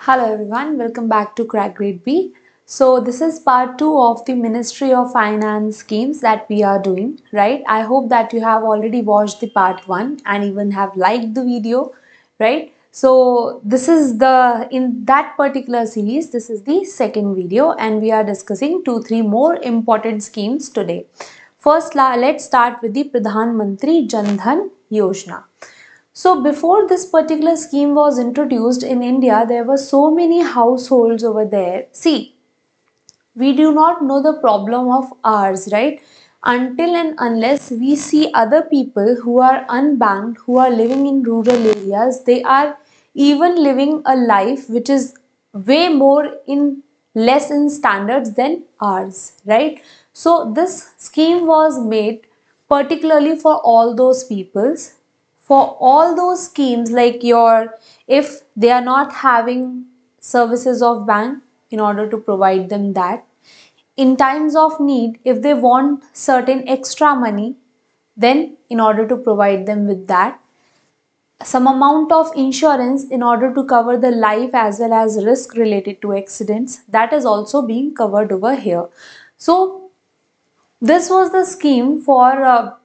Hello everyone, welcome back to Crack Grade B. So this is part 2 of the Ministry of Finance schemes that we are doing, right? I hope that you have already watched the part 1 and even have liked the video, right? So this is in that particular series, this is the second video and we are discussing 2-3 more important schemes today. First, let's start with the Pradhan Mantri Jan Dhan Yojana. So before this particular scheme was introduced in India, there were so many households over there. See, we do not know the problem of ours, right? Until and unless we see other people who are unbanked, who are living in rural areas, they are even living a life which is way more in less in standards than ours, right? So this scheme was made particularly for all those peoples, for all those schemes like your, if they are not having services of bank, in order to provide them that in times of need, if they want certain extra money, then in order to provide them with that, some amount of insurance in order to cover the life as well as risk related to accidents, that is also being covered over here. So this was the scheme for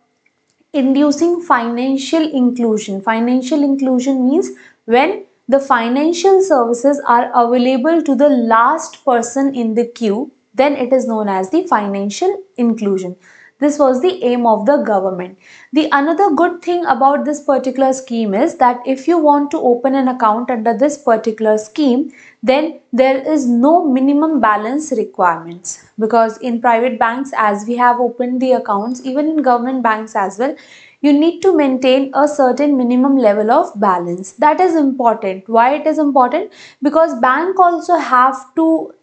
inducing financial inclusion. Financial inclusion means when the financial services are available to the last person in the queue, then it is known as the financial inclusion. This was the aim of the government. The another good thing about this particular scheme is that if you want to open an account under this particular scheme, then there is no minimum balance requirements, because in private banks, as we have opened the accounts, even in government banks as well, you need to maintain a certain minimum level of balance. That is important. Why it is important? Because bank also have to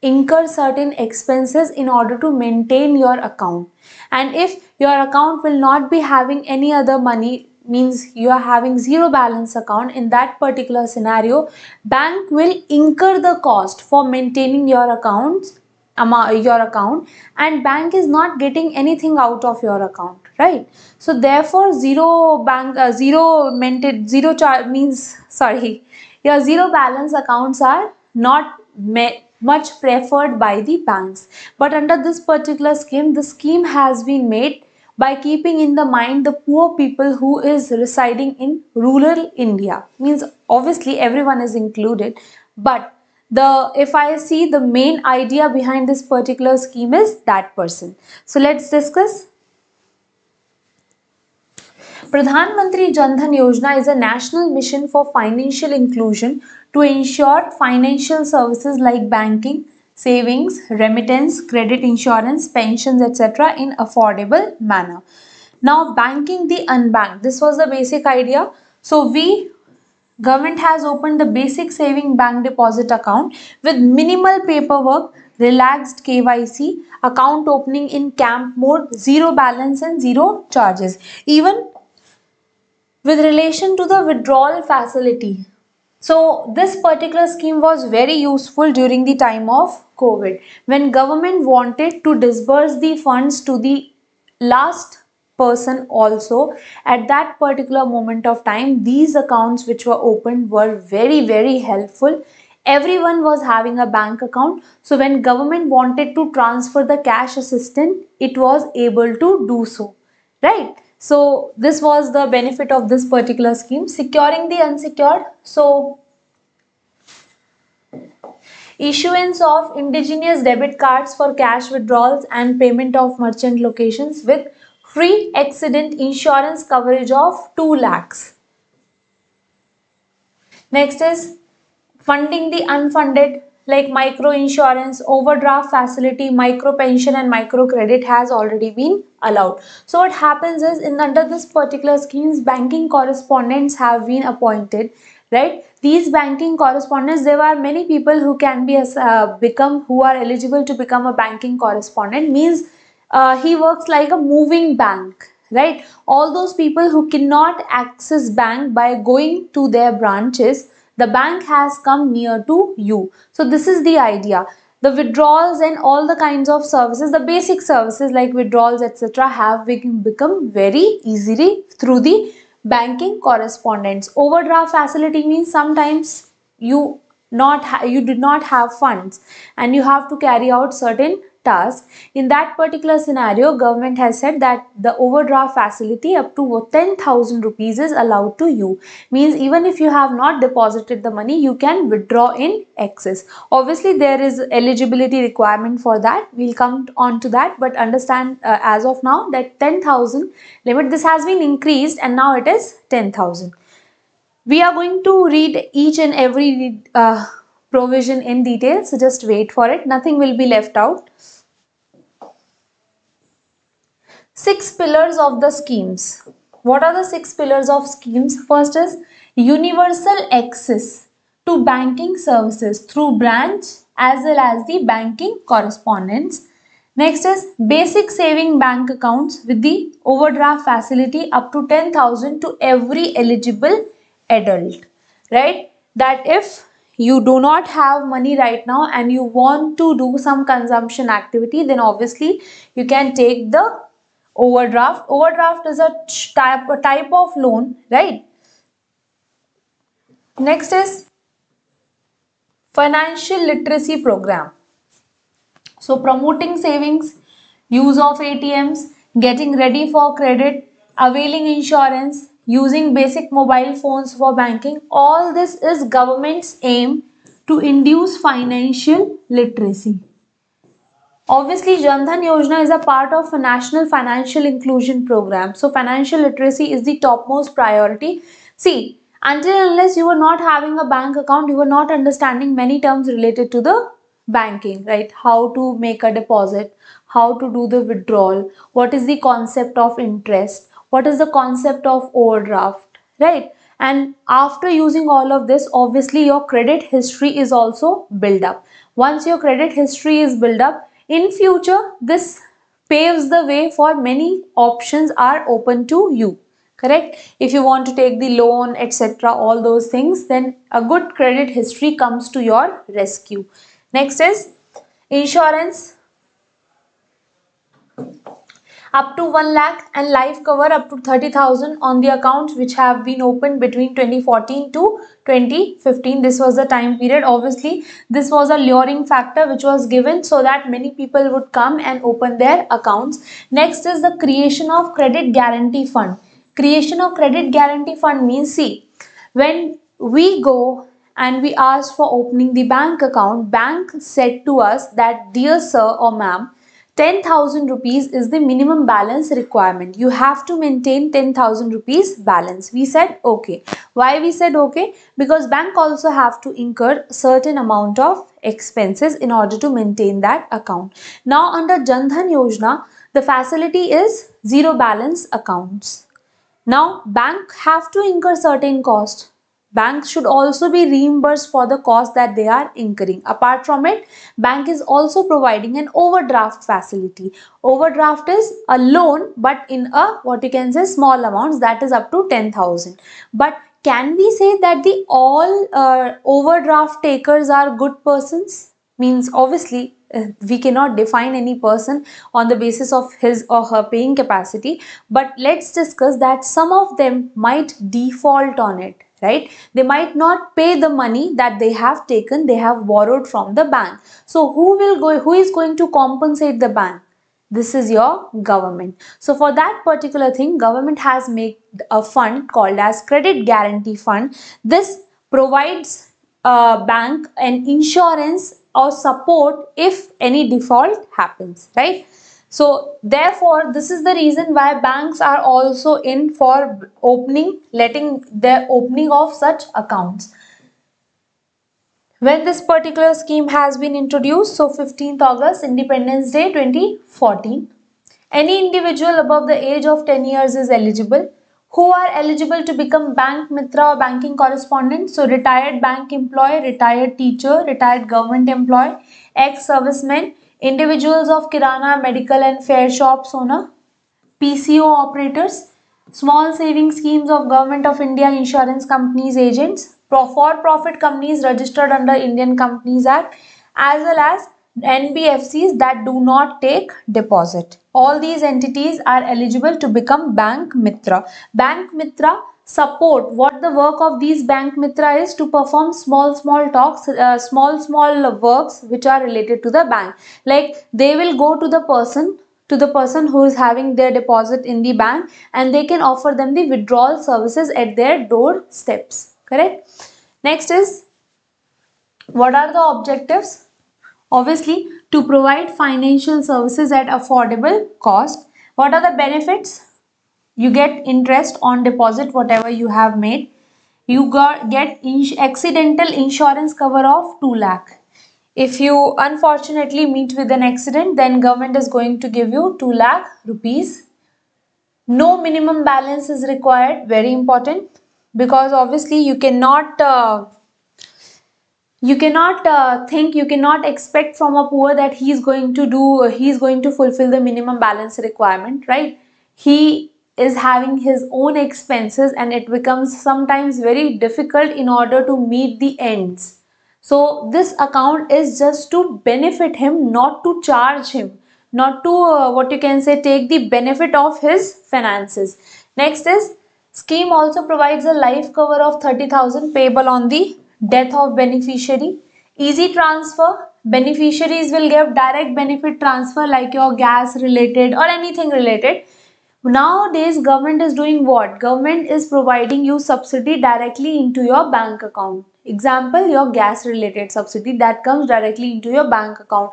incur certain expenses in order to maintain your account, and if your account will not be having any other money, means you are having zero balance account, in that particular scenario bank will incur the cost for maintaining your accounts, your account, and bank is not getting anything out of your account, right? So therefore zero charge means, sorry, your zero balance accounts are not much preferred by the banks. But under this particular scheme, the scheme has been made by keeping in the mind the poor people who is residing in rural India. Means obviously everyone is included, but if I see the main idea behind this particular scheme is that person. So let's discuss. Pradhan Mantri Jan Dhan Yojana is a national mission for financial inclusion to ensure financial services like banking, savings, remittance, credit insurance, pensions, etc. in affordable manner. Now, banking the unbanked. This was the basic idea. So, government has opened the basic saving bank deposit account with minimal paperwork, relaxed KYC, account opening in camp mode, zero balance and zero charges. Even with relation to the withdrawal facility. So this particular scheme was very useful during the time of COVID, when government wanted to disburse the funds to the last person also. At that particular moment of time, these accounts which were opened were very helpful. Everyone was having a bank account, so when government wanted to transfer the cash assistance, it was able to do so, right? So this was the benefit of this particular scheme, securing the unsecured. So issuance of indigenous debit cards for cash withdrawals and payment of merchant locations with free accident insurance coverage of 2 lakhs. Next is funding the unfunded, like micro insurance, overdraft facility, micro pension and micro credit has already been allowed. So what happens is, in under this particular schemes, banking correspondents have been appointed, right? These banking correspondents, there are many people who can be who are eligible to become a banking correspondent. Means he works like a moving bank, right? All those people who cannot access bank by going to their branches, the bank has come near to you. So this is the idea. The withdrawals and all the kinds of services, the basic services like withdrawals etc. have become very easily through the banking correspondence. Overdraft facility means sometimes you you did not have funds and you have to carry out certain tasks. In that particular scenario, government has said that the overdraft facility up to 10,000 rupees is allowed to you. Means even if you have not deposited the money, you can withdraw in excess. Obviously there is eligibility requirement for that, we'll come on to that, but understand as of now that 10,000 limit, this has been increased and now it is 10,000. We are going to read each and every provision in detail, so just wait for it. Nothing will be left out. 6 pillars of the schemes. What are the 6 pillars of schemes? First is universal access to banking services through branch as well as the banking correspondence. Next is basic saving bank accounts with the overdraft facility up to 10,000 to every eligible adult, right? That if you do not have money right now and you want to do some consumption activity, then obviously you can take the overdraft. Overdraft is a type of loan, right? Next is financial literacy program. So promoting savings, use of ATMs, getting ready for credit, availing insurance, using basic mobile phones for banking, all this is government's aim to induce financial literacy. Obviously, Jan Dhan Yojana is a part of a national financial inclusion program. So financial literacy is the topmost priority. See, until unless you were not having a bank account, you were not understanding many terms related to the banking, right? How to make a deposit, how to do the withdrawal, what is the concept of interest, what is the concept of overdraft, right? And after using all of this, obviously your credit history is also built up. Once your credit history is built up, in future this paves the way for many options are open to you, correct? If you want to take the loan, etc., all those things, then a good credit history comes to your rescue. Next is insurance up to 1 lakh and life cover up to 30,000 on the accounts which have been opened between 2014 to 2015. This was the time period. Obviously, this was a luring factor which was given so that many people would come and open their accounts. Next is the creation of credit guarantee fund. Creation of credit guarantee fund means, see, when we go and we ask for opening the bank account, bank said to us that, dear sir or ma'am, 10,000 rupees is the minimum balance requirement. You have to maintain 10,000 rupees balance. We said okay. Why we said okay? Because bank also have to incur certain amount of expenses in order to maintain that account. Now under Jan Dhan Yojana, the facility is zero balance accounts. Now bank have to incur certain cost. Banks should also be reimbursed for the cost that they are incurring. Apart from it, bank is also providing an overdraft facility. Overdraft is a loan but in a, what you can say, small amounts, that is up to 10,000. But can we say that the all overdraft takers are good persons? Means obviously we cannot define any person on the basis of his or her paying capacity, but let's discuss that some of them might default on it, right? They might not pay the money that they have taken, they have borrowed from the bank. So who is going to compensate the bank? This is your government. So for that particular thing, government has made a fund called as credit guarantee fund. This provides a bank an insurance or support if any default happens, right? So therefore, this is the reason why banks are also in for letting the opening of such accounts. When this particular scheme has been introduced, so 15th August, Independence Day 2014, any individual above the age of 10 years is eligible. Who are eligible to become bank mitra or banking correspondent? So retired bank employee, retired teacher, retired government employee, ex-servicemen, individuals of kirana, medical and fair shops owner, PCO operators, small saving schemes of Government of India, insurance companies, agents, for-profit companies registered under Indian Companies Act, as well as NBFCs that do not take deposit. All these entities are eligible to become Bank Mitra. Bank Mitra support. What the work of these bank mitra is to perform small talks, small works which are related to the bank. Like they will go to the person who is having their deposit in the bank, and they can offer them the withdrawal services at their doorsteps. Correct. Next is, what are the objectives? Obviously, to provide financial services at affordable cost. What are the benefits? You get interest on deposit whatever you have made. You get accidental insurance cover of 2 lakh. If you unfortunately meet with an accident, then government is going to give you 2 lakh rupees. No minimum balance is required, very important, because obviously you cannot expect from a poor that he's going to fulfill the minimum balance requirement, right? He is having his own expenses, and it becomes sometimes very difficult in order to meet the ends. So this account is just to benefit him, not to charge him, not to what you can say, take the benefit of his finances. Next is, scheme also provides a life cover of 30,000 payable on the death of beneficiary. Easy transfer. Beneficiaries will give direct benefit transfer like your gas related or anything related. Nowadays, government is doing what? Government is providing you subsidy directly into your bank account. Example, your gas related subsidy that comes directly into your bank account.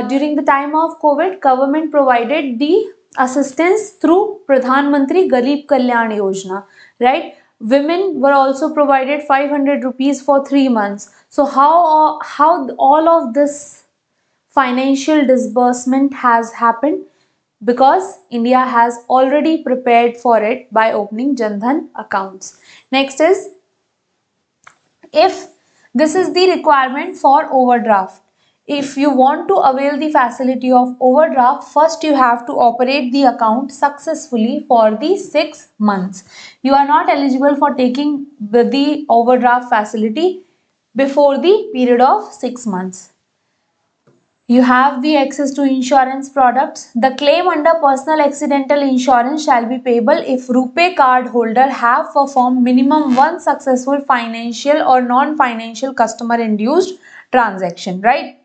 During the time of COVID, government provided the assistance through Pradhan Mantri Garib Kalyan Yojana, right? Women were also provided 500 rupees for 3 months. So how all of this financial disbursement has happened? Because India has already prepared for it by opening Jan Dhan accounts. Next is, if this is the requirement for overdraft. If you want to avail the facility of overdraft, first you have to operate the account successfully for the 6 months. You are not eligible for taking the overdraft facility before the period of 6 months. You have the access to insurance products. The claim under personal accidental insurance shall be payable if RuPay card holder have performed minimum one successful financial or non-financial customer induced transaction, right?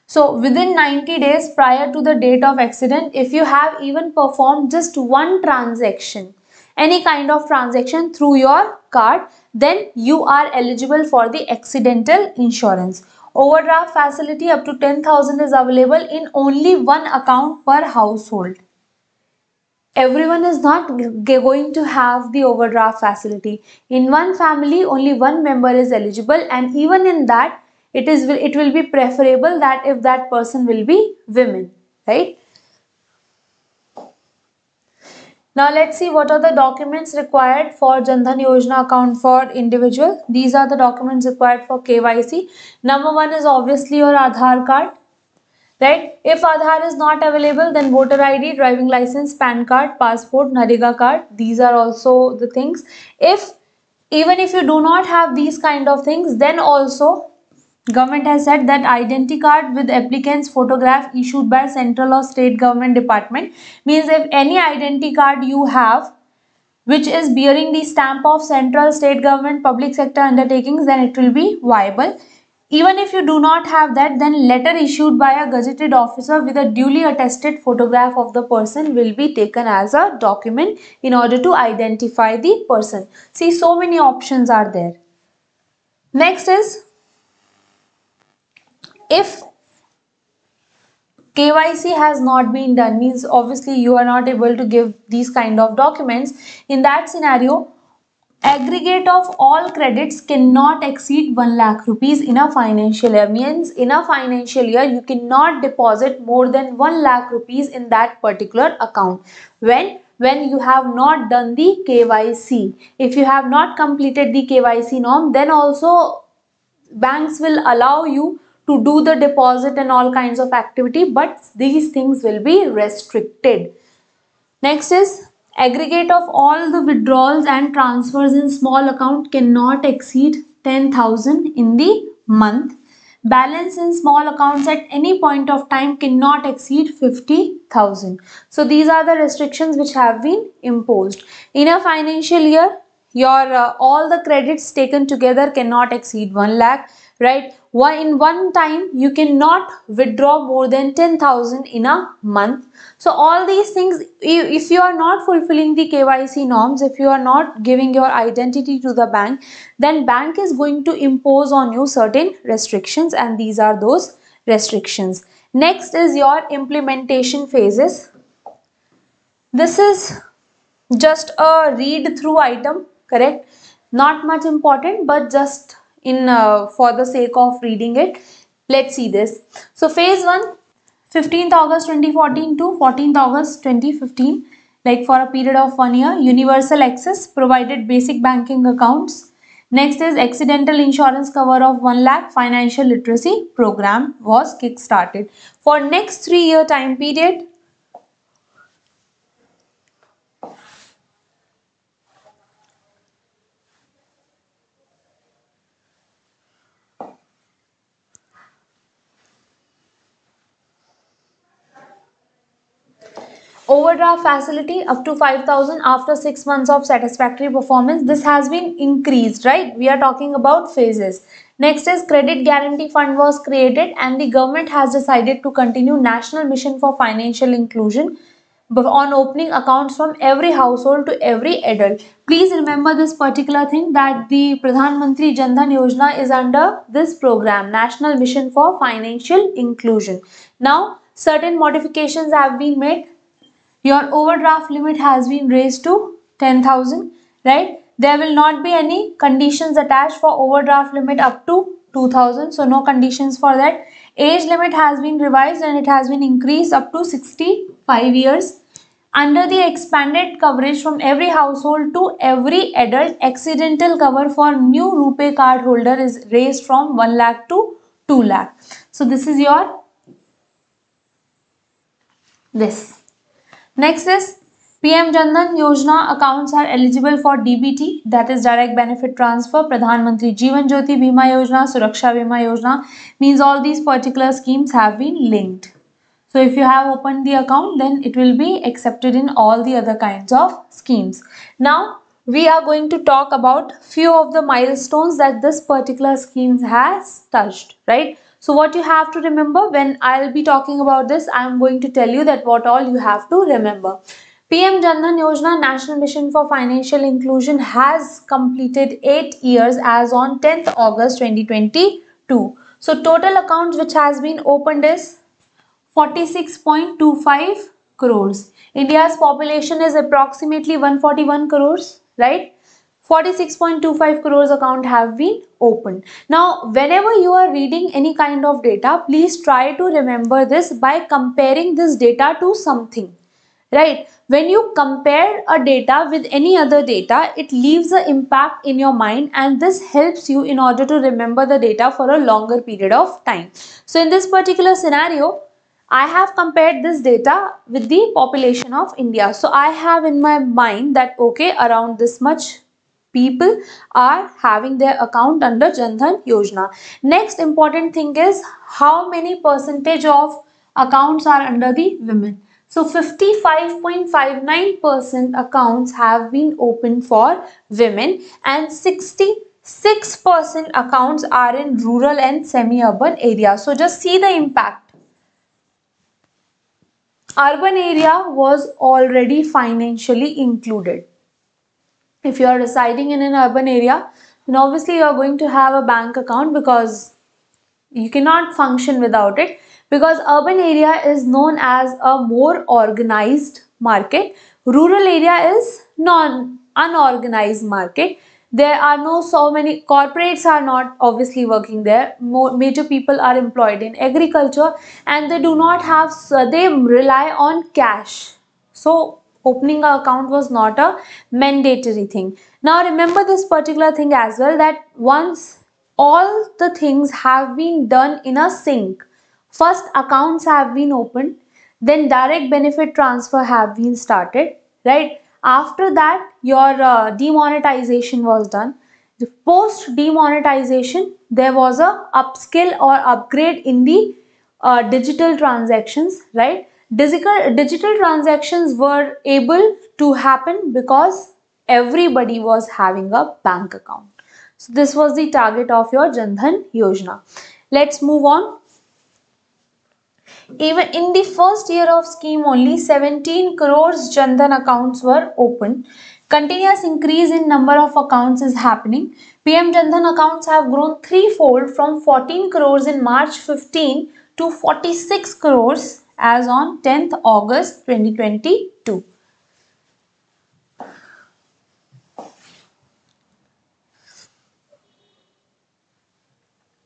So within 90 days prior to the date of accident, if you have even performed just one transaction, any kind of transaction through your card, then you are eligible for the accidental insurance. Overdraft facility up to 10,000 is available in only one account per household. Everyone is not going to have the overdraft facility. In one family, only one member is eligible, and even in that, it will be preferable that if that person will be women, right? Now let's see what are the documents required for Jan Dhan Yojana account for individual. These are the documents required for KYC. Number one is obviously your Aadhaar card. Right? If Aadhaar is not available, then voter ID, driving license, PAN card, passport, Narega card. These are also the things. Even if you do not have these kind of things, then also government has said that identity card with applicant's photograph issued by central or state government department, means if any identity card you have which is bearing the stamp of central, state government, public sector undertakings, then it will be viable. Even if you do not have that, then letter issued by a gazetted officer with a duly attested photograph of the person will be taken as a document in order to identify the person. See, so many options are there. Next is, if KYC has not been done, means obviously you are not able to give these kind of documents. In that scenario, aggregate of all credits cannot exceed 1 lakh rupees in a financial year. Means in a financial year, you cannot deposit more than 1 lakh rupees in that particular account. When you have not done the KYC. If you have not completed the KYC norm, then also banks will allow you to do the deposit and all kinds of activity, but these things will be restricted. Next is, aggregate of all the withdrawals and transfers in small account cannot exceed 10,000 in the month. Balance in small accounts at any point of time cannot exceed 50,000. So these are the restrictions which have been imposed. In a financial year, your all the credits taken together cannot exceed 1 lakh, right? In one time you cannot withdraw more than 10,000 in a month. So all these things, if you are not fulfilling the KYC norms, if you are not giving your identity to the bank, then bank is going to impose on you certain restrictions, and these are those restrictions. Next is your implementation phases. This is just a read through item, correct? Not much important, but just in for the sake of reading it, let's see this. So phase 1, 15th August 2014 to 14th August 2015, like for a period of 1 year, universal access provided basic banking accounts. Next is accidental insurance cover of 1 lakh, financial literacy program was kick-started. For next 3 year time period, overdraft facility up to 5,000 after 6 months of satisfactory performance. This has been increased, right? We are talking about phases. Next is credit guarantee fund was created, and the government has decided to continue national mission for financial inclusion on opening accounts from every household to every adult. Please remember this particular thing, that the Pradhan Mantri Jan Dhan Yojana is under this program, National Mission for Financial Inclusion. Now, certain modifications have been made. Your overdraft limit has been raised to 10,000, right? There will not be any conditions attached for overdraft limit up to 2,000, so no conditions for that. Age limit has been revised and it has been increased up to 65 years. Under the expanded coverage from every household to every adult, accidental cover for new RuPay card holder is raised from 1 lakh to 2 lakh. So this is your this. Next is PM Jan Dhan Yojana accounts are eligible for DBT, that is direct benefit transfer. Pradhan Mantri Jeevan Jyoti Bima Yojana, Suraksha Bima Yojana, means all these particular schemes have been linked. So if you have opened the account, then it will be accepted in all the other kinds of schemes. Now we are going to talk about few of the milestones that this particular scheme has touched, right? So what you have to remember, when I'll be talking about this, I'm going to tell you that what all you have to remember. PM Jan Dhan Yojana, National Mission for Financial Inclusion, has completed 8 years as on 10th August 2022. So total accounts which has been opened is 46.25 crores. India's population is approximately 141 crores, right? 46.25 crores account have been opened. Now, whenever you are reading any kind of data, please try to remember this by comparing this data to something, right? When you compare a data with any other data, it leaves an impact in your mind, and this helps you in order to remember the data for a longer period of time. So in this particular scenario, I have compared this data with the population of India. So I have in my mind that okay, around this much people are having their account under Jan Dhan Yojana. Next important thing is how many percentage of accounts are under the women. So 55.59% accounts have been opened for women, and 66% accounts are in rural and semi-urban areas. So just see the impact. Urban area was already financially included. If you are residing in an urban area, then obviously you are going to have a bank account, because you cannot function without it, because urban area is known as a more organized market. Rural area is unorganized market. There are no so many corporates are not obviously working there. Major people are employed in agriculture, and they do not have, they rely on cash. So opening an account was not a mandatory thing. Now remember this particular thing as well, that once all the things have been done in a sync, first accounts have been opened, then direct benefit transfer have been started, right? After that your demonetization was done, Post demonetization, there was a upskill or upgrade in the digital transactions, right? Digital transactions were able to happen because everybody was having a bank account. So this was the target of your Jan Dhan Yojana. Let's move on. Even in the first year of scheme, only 17 crores Jan Dhan accounts were opened. Continuous increase in number of accounts is happening. PM Jan Dhan accounts have grown threefold from 14 crores in March 15 to 46 crores as on 10th August 2022.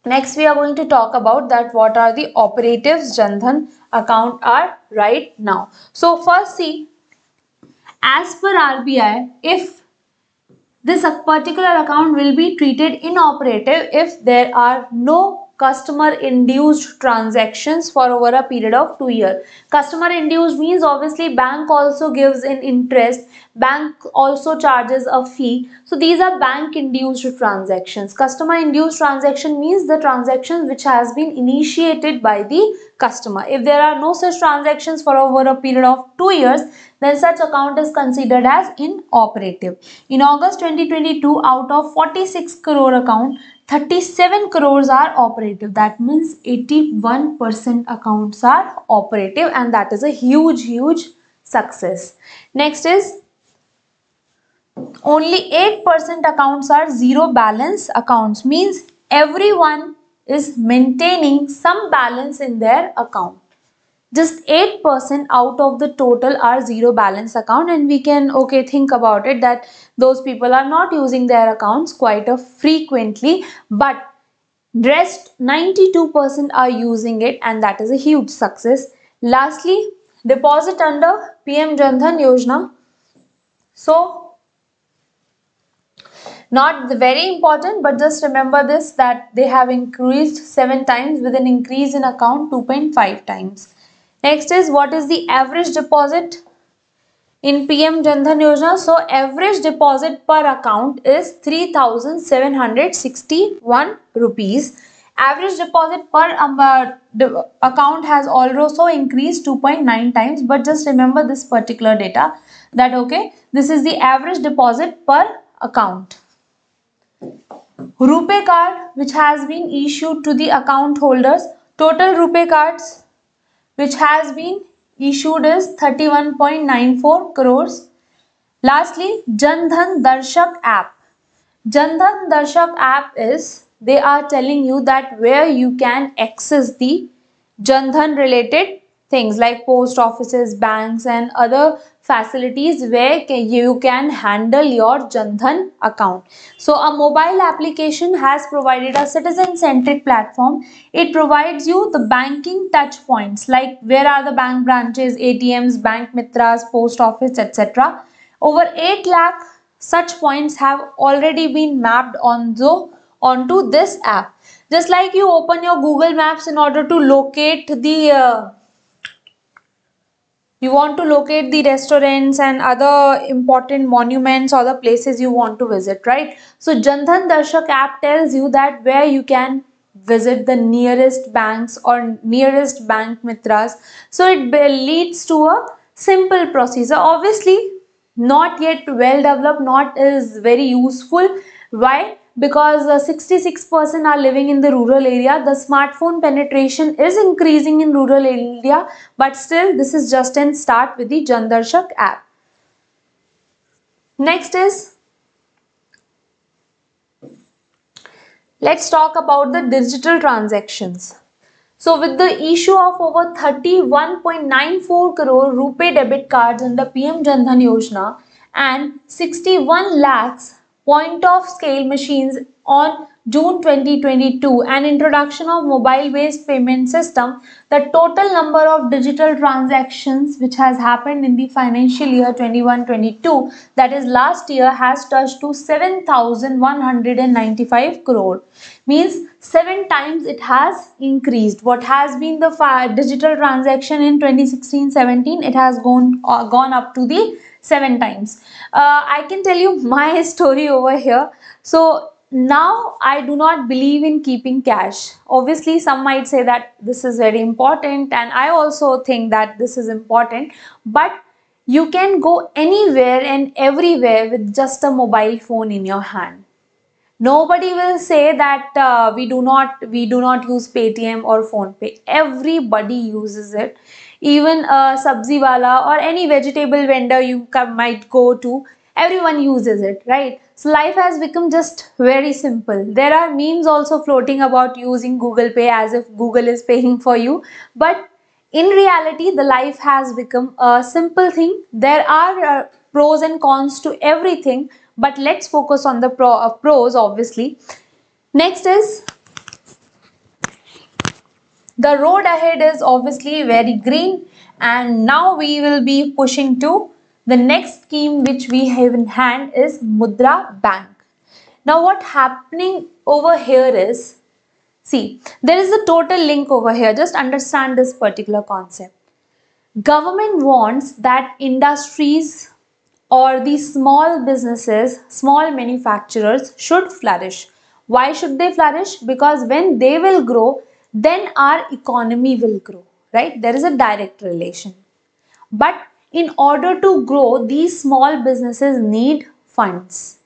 Next, we are going to talk about that what are the operatives Jan Dhan account are right now. So first see, as per RBI, if this particular account will be treated inoperative if there are no customer induced transactions for over a period of 2 years. Customer induced means obviously bank also gives in interest, bank also charges a fee. So these are bank induced transactions. Customer induced transaction means the transaction which has been initiated by the customer. If there are no such transactions for over a period of 2 years, then such account is considered as inoperative. In August 2022, out of 46 crore account, 37 crores are operative. That means 81% accounts are operative, and that is a huge success. Next is only 8% accounts are zero balance accounts, means everyone is maintaining some balance in their account. Just 8% out of the total are zero balance account, and we can think about it that those people are not using their accounts quite frequently, but rest 92% are using it, and that is a huge success. Lastly, deposit under PM Jan Dhan Yojana. So not very important, but just remember this, that they have increased 7 times with an increase in account 2.5 times. Next is what is the average deposit in PM Jan Dhan Yojana. So average deposit per account is 3,761 rupees. Average deposit per account has also increased 2.9 times, but just remember this particular data, that this is the average deposit per account. RuPay card which has been issued to the account holders, total RuPay cards which has been issued is 31.94 crores. Lastly, Jan Dhan Darshak app. Jan Dhan Darshak app is, they are telling you that where you can access the Jan Dhan related things like post offices, banks and other facilities where you can handle your Jan Dhan account. So a mobile application has provided a citizen-centric platform. It provides you the banking touch points like where are the bank branches, ATMs, bank mitras, post office, etc. Over 8 lakh such points have already been mapped onto this app. Just like you open your Google Maps in order to locate the you want to locate the restaurants and other important monuments or the places you want to visit, right? So Jan Dhan Darshak app tells you that where you can visit the nearest banks or nearest bank mitras. So it leads to a simple procedure. Obviously not yet well developed, not is very useful. Why? Because 66% are living in the rural area. The smartphone penetration is increasing in rural area, but still this is just an start with the Jan Darshak app. Next is, let's talk about the digital transactions. So with the issue of over 31.94 crore RuPay debit cards under PM Jan Dhan Yojana and 61 lakhs point of scale machines on June 2022 and introduction of mobile based payment system, the total number of digital transactions which has happened in the financial year 21-22, that is last year, has touched to 7,195 crore. Means 7 times it has increased. What has been the digital transaction in 2016-17, it has gone up to the 7 times. I can tell you my story over here. So now I do not believe in keeping cash. Obviously, some might say that this is very important, and I also think that this is important, but you can go anywhere and everywhere with just a mobile phone in your hand. Nobody will say that we do not use Paytm or PhonePe. Everybody uses it. Even a sabzi wala or any vegetable vendor you might go to, everyone uses it, right? So life has become just very simple. There are memes also floating about using Google Pay as if Google is paying for you, but in reality the life has become a simple thing. There are pros and cons to everything, but let's focus on the pros obviously. Next is, the road ahead is obviously very green, and now we will be pushing to the next scheme which we have in hand is Mudra Bank. Now what happening over here is, see, there is a total link over here. Just understand this particular concept. Government wants that industries or these small businesses, small manufacturers should flourish. Why should they flourish? Because when they will grow, then our economy will grow, right? There is a direct relation. But in order to grow, these small businesses need funds.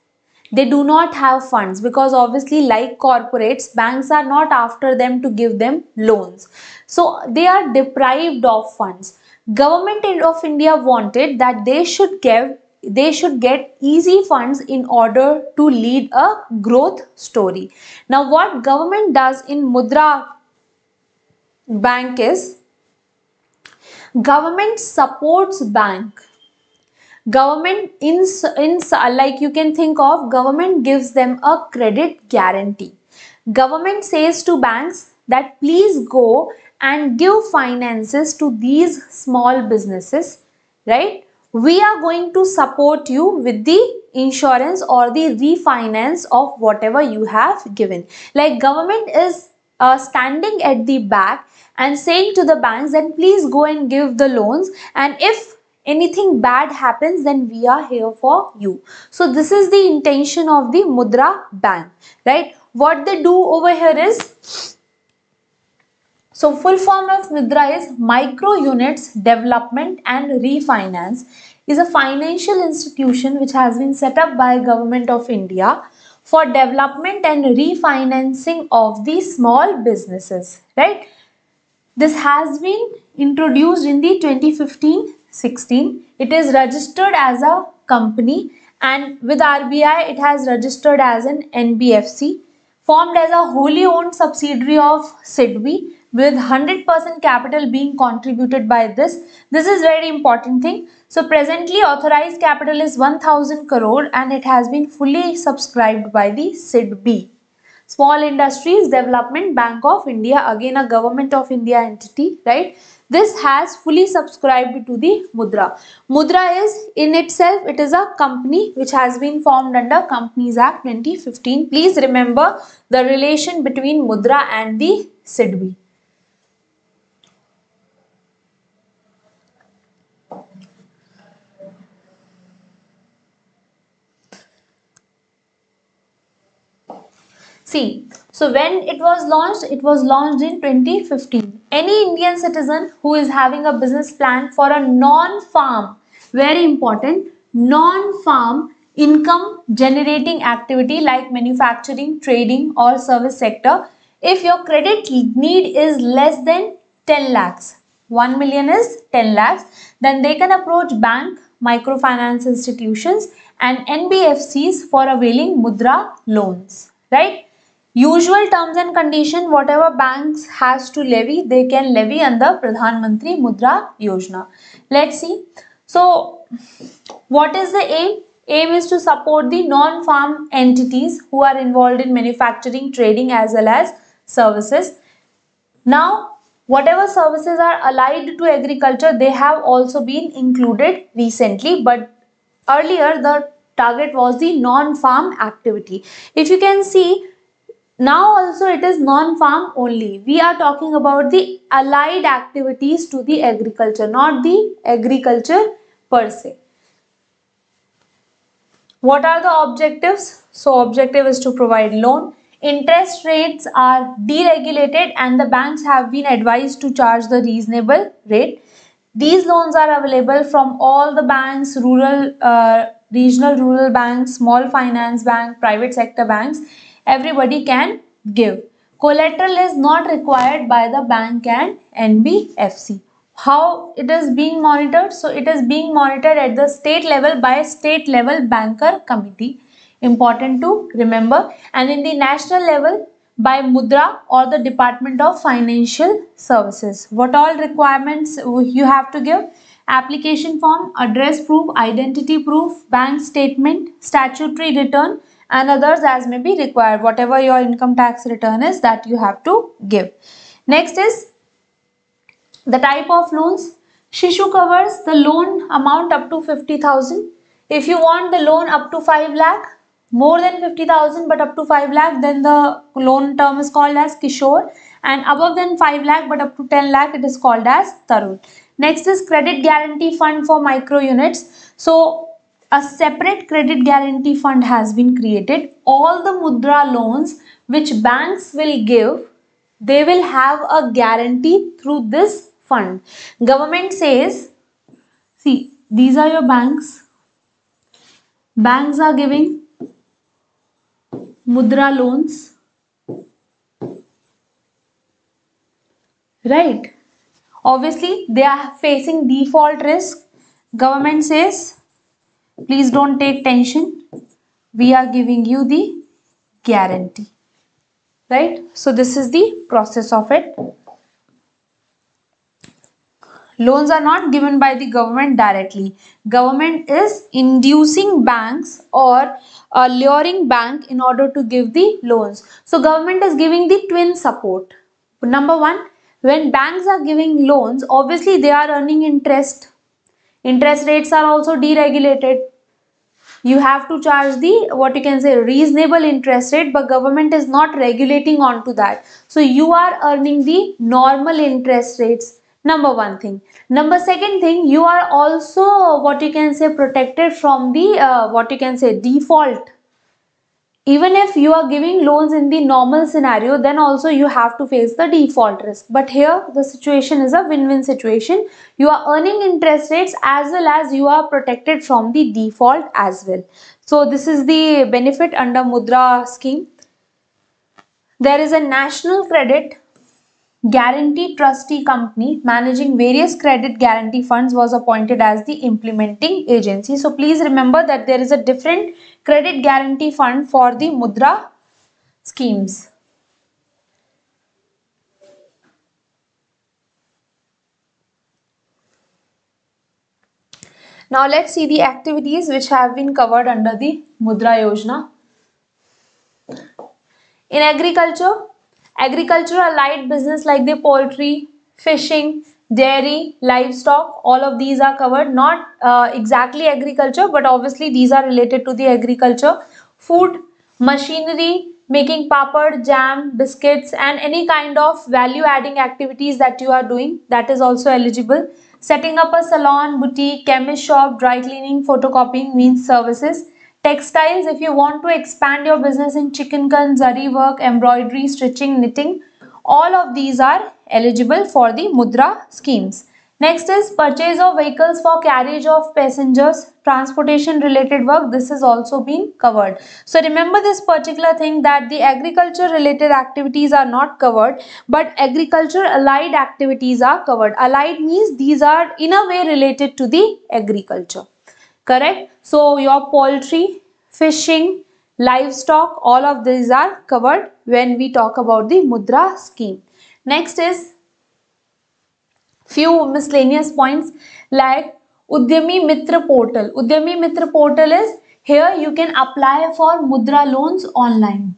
They do not have funds because obviously, like corporates, banks are not after them to give them loans, so they are deprived of funds. Government of India wanted that they should get easy funds in order to lead a growth story. Now what government does in Mudra Bank is, government supports bank. Government in like you can think of, government gives them a credit guarantee. Government says to banks that please go and give finances to these small businesses, right? We are going to support you with the insurance or the refinance of whatever you have given. Like government is standing at the back and saying to the banks that please go and give the loans, and if anything bad happens then we are here for you. So this is the intention of the Mudra Bank, right? What they do over here is, so full form of Mudra is Micro Units Development and Refinance, is a financial institution which has been set up by Government of India for development and refinancing of the small businesses, right? This has been introduced in the 2015-16. It is registered as a company, and with RBI it has registered as an NBFC, formed as a wholly owned subsidiary of SIDBI with 100% capital being contributed by this. This is very important thing. So presently authorized capital is 1000 crore and it has been fully subscribed by the SIDBI. Small Industries Development Bank of India, again a Government of India entity, right? This has fully subscribed to the Mudra. Mudra is in itself, it is a company which has been formed under Companies Act 2015. Please remember the relation between Mudra and the SIDBI. See, so when it was launched in 2015. Any Indian citizen who is having a business plan for a non-farm, very important, non-farm income generating activity like manufacturing, trading or service sector, if your credit need is less than 10 lakhs, 1 million is 10 lakhs, then they can approach bank, microfinance institutions and NBFCs for availing Mudra loans, right? Usual terms and condition, whatever banks has to levy, they can levy under Pradhan Mantri Mudra Yojana. Let's see. So, what is the aim? Aim is to support the non-farm entities who are involved in manufacturing, trading as well as services. Now, whatever services are allied to agriculture, they have also been included recently, but earlier the target was the non-farm activity. If you can see, now also it is non-farm only. We are talking about the allied activities to the agriculture, not the agriculture per se. What are the objectives? So objective is to provide loan. Interest rates are deregulated and the banks have been advised to charge the reasonable rate. These loans are available from all the banks, regional rural banks, small finance bank, private sector banks. Everybody can give. Collateral is not required by the bank and NBFC. How it is being monitored? So it is being monitored at the state level by state level banker committee. Important to remember. And in the national level by Mudra or the Department of Financial Services. What all requirements you have to give? Application form, address proof, identity proof, bank statement, statutory return, and others as may be required. Whatever your income tax return is, that you have to give. Next is the type of loans. Shishu covers the loan amount up to 50,000. If you want the loan up to 5 lakh, more than 50,000 but up to 5 lakh, then the loan term is called as Kishore, and above than 5 lakh but up to 10 lakh, it is called as Tarun. Next is credit guarantee fund for micro units. So a separate credit guarantee fund has been created. All the Mudra loans which banks will give, they will have a guarantee through this fund. Government says, see, these are your banks. Banks are giving Mudra loans, right? Obviously, they are facing default risk. Government says, please don't take tension. We are giving you the guarantee, right? So this is the process of it. Loans are not given by the government directly. Government is inducing banks or luring bank in order to give the loans. So government is giving the twin support. Number one, when banks are giving loans, obviously they are earning interest. Interest rates are also deregulated. You have to charge the, what you can say, reasonable interest rate, but government is not regulating onto that. So you are earning the normal interest rates. Number one thing. Number second thing, you are also, what you can say, protected from the, what you can say, default. Even if you are giving loans in the normal scenario, then also you have to face the default risk. But here the situation is a win-win situation. You are earning interest rates as well as you are protected from the default as well. So this is the benefit under Mudra scheme. There is a national credit guarantee trustee company managing various credit guarantee funds was appointed as the implementing agency. So please remember that there is a different credit guarantee fund for the Mudra schemes. Now let's see the activities which have been covered under the Mudra Yojana. In agriculture, allied business like the poultry, fishing, dairy, livestock, all of these are covered. Not exactly agriculture, but obviously these are related to the agriculture. Food, machinery, making papad, jam, biscuits, and any kind of value adding activities that you are doing, that is also eligible. Setting up a salon, boutique, chemist shop, dry cleaning, photocopying means services. Textiles, if you want to expand your business in chikungun, zari work, embroidery, stitching, knitting, all of these are eligible for the Mudra schemes. Next is purchase of vehicles for carriage of passengers, transportation related work. This is also been covered. So remember this particular thing, that the agriculture related activities are not covered, but agriculture allied activities are covered. Allied means these are in a way related to the agriculture. Correct? So your poultry, fishing, livestock, all of these are covered when we talk about the Mudra scheme. Next is few miscellaneous points like Udyami Mitra portal. Udyami Mitra portal is, here you can apply for Mudra loans online.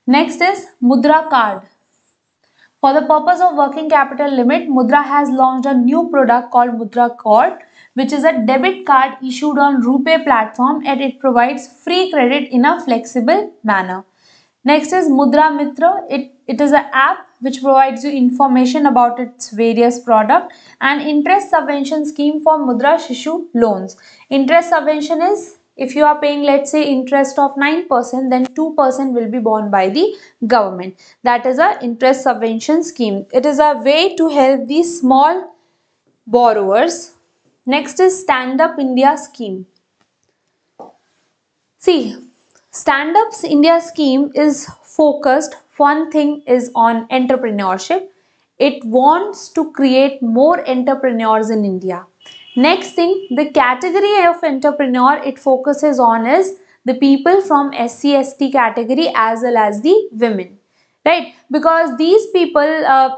Next is Mudra card. For the purpose of working capital limit, Mudra has launched a new product called Mudra Card, which is a debit card issued on RuPay platform, and it provides free credit in a flexible manner. Next is Mudra Mitra. It is an app which provides you information about its various products and interest subvention scheme for Mudra Shishu loans. Interest subvention is if you are paying, let's say, interest of 9%, then 2% will be borne by the government. That is a interest subvention scheme. It is a way to help these small borrowers. Next is Stand Up India scheme. See, Stand Up India scheme is focused, one thing is on entrepreneurship. It wants to create more entrepreneurs in India. Next thing, the category of entrepreneur it focuses on is the people from SC/ST category as well as the women, right? Because these people,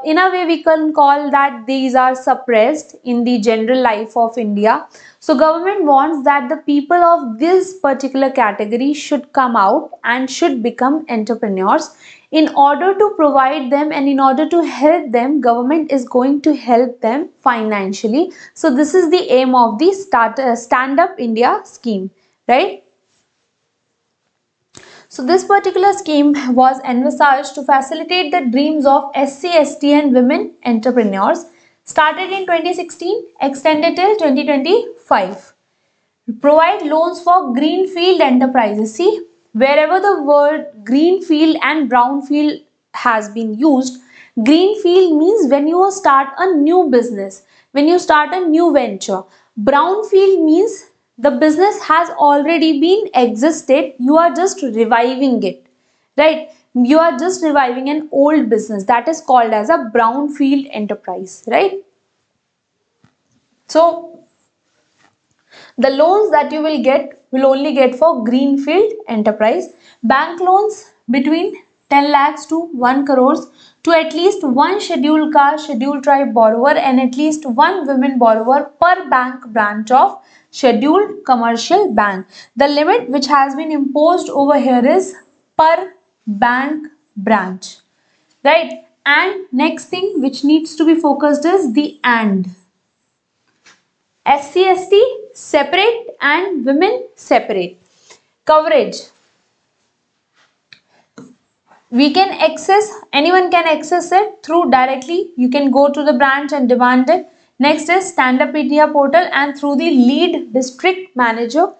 in a way we can call that these are suppressed in the general life of India. So government wants that the people of this particular category should come out and should become entrepreneurs. In order to provide them and in order to help them, government is going to help them financially. So this is the aim of the Stand Up India scheme, right? So this particular scheme was envisaged to facilitate the dreams of SC/ST and women entrepreneurs. Started in 2016, extended till 2025. Provide loans for greenfield enterprises. See, wherever the word greenfield and brownfield has been used, greenfield means when you start a new business, when you start a new venture. Brownfield means the business has already been existed, you are just reviving it, right? You are just reviving an old business, that is called as a brownfield enterprise, right? So the loans that you will only get for greenfield enterprise. Bank loans between 10 lakhs to 1 crores to at least one scheduled caste, scheduled tribe borrower and at least one women borrower per bank branch of scheduled commercial bank. The limit which has been imposed over here is per bank branch, right? And next thing which needs to be focused is the and. SC/ST separate and women separate. Coverage. We can access, anyone can access it through directly. You can go to the branch and demand it. Next is Stand Up India portal, and through the lead district manager,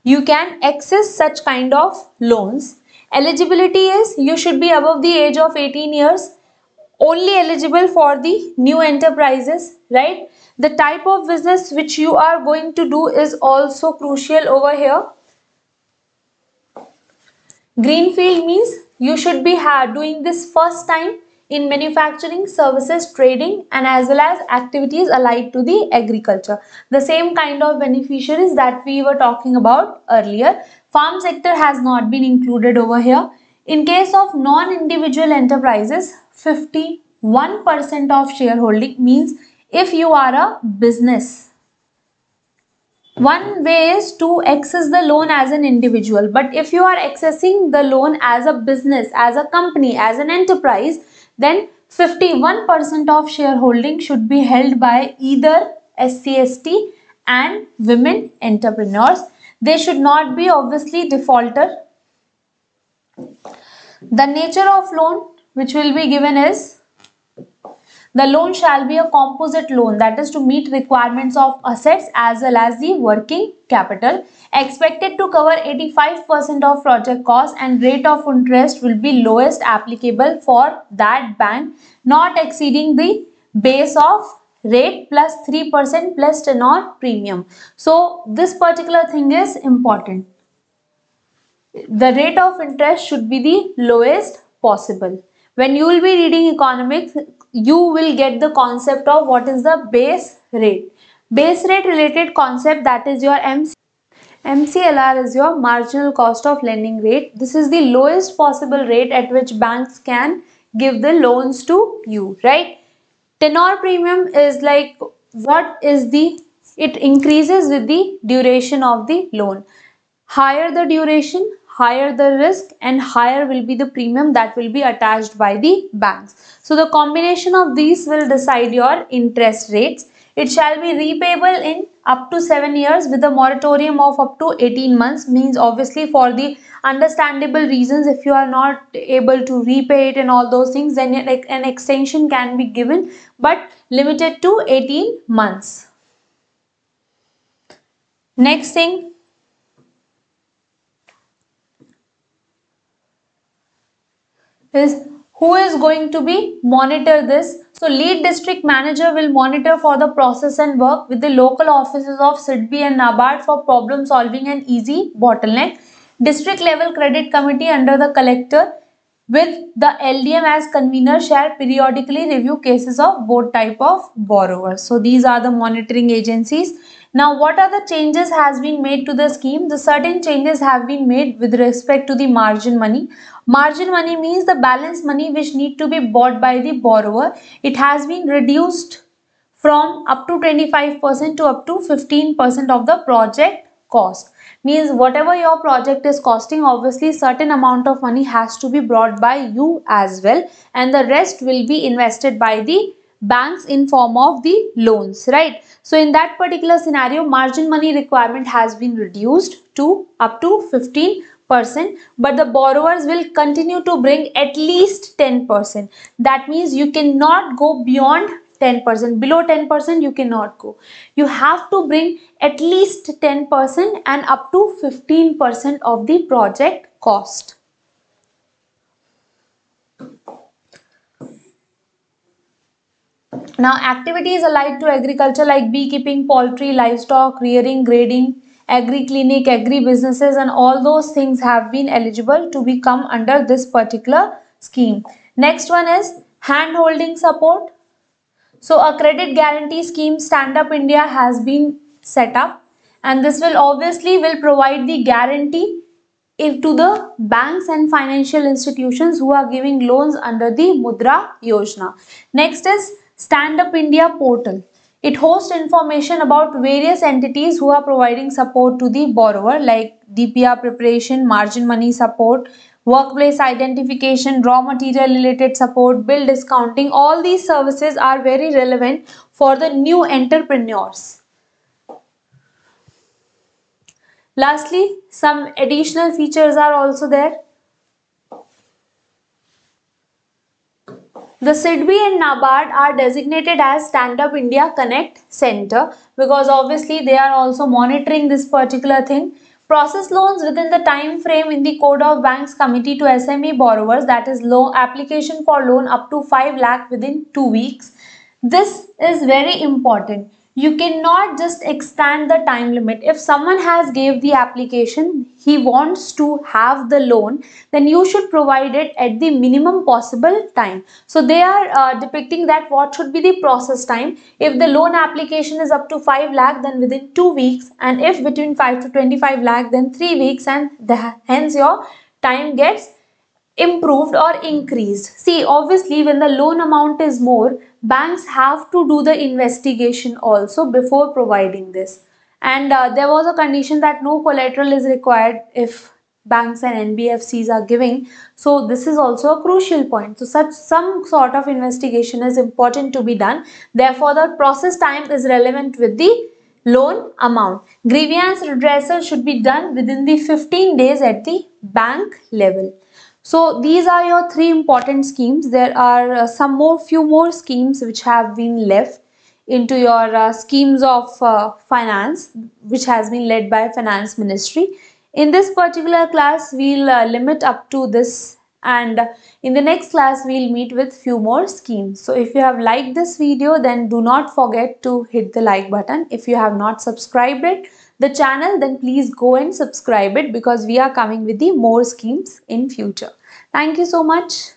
you can access such kind of loans. Eligibility is you should be above the age of 18 years. Only eligible for the new enterprises, right? The type of business which you are going to do is also crucial over here. Greenfield means you should be doing this first time in manufacturing, services, trading and as well as activities allied to the agriculture. The same kind of beneficiaries that we were talking about earlier. Farm sector has not been included over here. In case of non-individual enterprises, 51% of shareholding means if you are a business. One way is to access the loan as an individual, but if you are accessing the loan as a business, as a company, as an enterprise, then 51% of shareholding should be held by either SC/ST and women entrepreneurs. They should not be obviously defaulter. The nature of loan which will be given is the loan shall be a composite loan, that is to meet requirements of assets as well as the working capital. Expected to cover 85% of project cost and rate of interest will be lowest applicable for that bank, not exceeding the base of rate plus 3% plus tenor premium. So this particular thing is important. The rate of interest should be the lowest possible. When you will be reading economics, you will get the concept of what is the base rate. Base rate related concept, that is your MCLR is your marginal cost of lending rate. This is the lowest possible rate at which banks can give the loans to you, right? Tenor premium is like what is the, it increases with the duration of the loan. Higher the duration, higher the risk and higher will be the premium that will be attached by the banks. So the combination of these will decide your interest rates. It shall be repayable in up to 7 years with a moratorium of up to 18 months. Means obviously for the understandable reasons, if you are not able to repay it and all those things, then an extension can be given, but limited to 18 months. Next thing, is who is going to be monitor this. So lead district manager will monitor for the process and work with the local offices of SIDBI and NABARD for problem solving and easy bottleneck. District level credit committee under the collector with the LDM as convener shall periodically review cases of both type of borrowers. So these are the monitoring agencies. Now what are the changes has been made to the scheme? The certain changes have been made with respect to the margin money. Margin money means the balance money which need to be bought by the borrower. It has been reduced from up to 25% to up to 15% of the project cost. Means whatever your project is costing, obviously certain amount of money has to be brought by you as well, and the rest will be invested by the banks in form of the loans, right? So in that particular scenario, margin money requirement has been reduced to up to 15%, but the borrowers will continue to bring at least 10%. That means you cannot go beyond 10%. Below 10% you cannot go. You have to bring at least 10% and up to 15% of the project cost. Now activities allied to agriculture like beekeeping, poultry, livestock, rearing, grading, agri-clinic, agri-businesses and all those things have been eligible to become under this particular scheme. Next one is hand-holding support. So a credit guarantee scheme Stand Up India has been set up, and this will obviously will provide the guarantee if to the banks and financial institutions who are giving loans under the Mudra Yojana. Next is Stand Up India portal. It hosts information about various entities who are providing support to the borrower like DPR preparation, margin money support, workplace identification, raw material related support, bill discounting. All these services are very relevant for the new entrepreneurs. Lastly, some additional features are also there. The SIDBI and NABARD are designated as Stand Up India Connect Center because obviously they are also monitoring this particular thing. Process loans within the time frame in the Code of Banks Committee to SME borrowers, that is loan application for loan up to 5 lakh within 2 weeks. This is very important. You cannot just extend the time limit. If someone has gave the application, he wants to have the loan, then you should provide it at the minimum possible time. So they are depicting that what should be the process time. If the loan application is up to 5 lakh, then within 2 weeks, and if between 5 to 25 lakh, then 3 weeks, and hence your time gets improved or increased. See, obviously when the loan amount is more, banks have to do the investigation also before providing this. And there was a condition that no collateral is required if banks and NBFCs are giving. So this is also a crucial point. So some sort of investigation is important to be done. Therefore, the process time is relevant with the loan amount. Grievance redressal should be done within the 15 days at the bank level. So these are your three important schemes. There are few more schemes which have been left into your schemes of finance, which has been led by Finance Ministry. In this particular class, we'll limit up to this, and in the next class, we'll meet with few more schemes. So if you have liked this video, then do not forget to hit the like button. If you have not subscribed the channel, then please go and subscribe it because we are coming with the more schemes in future. Thank you so much.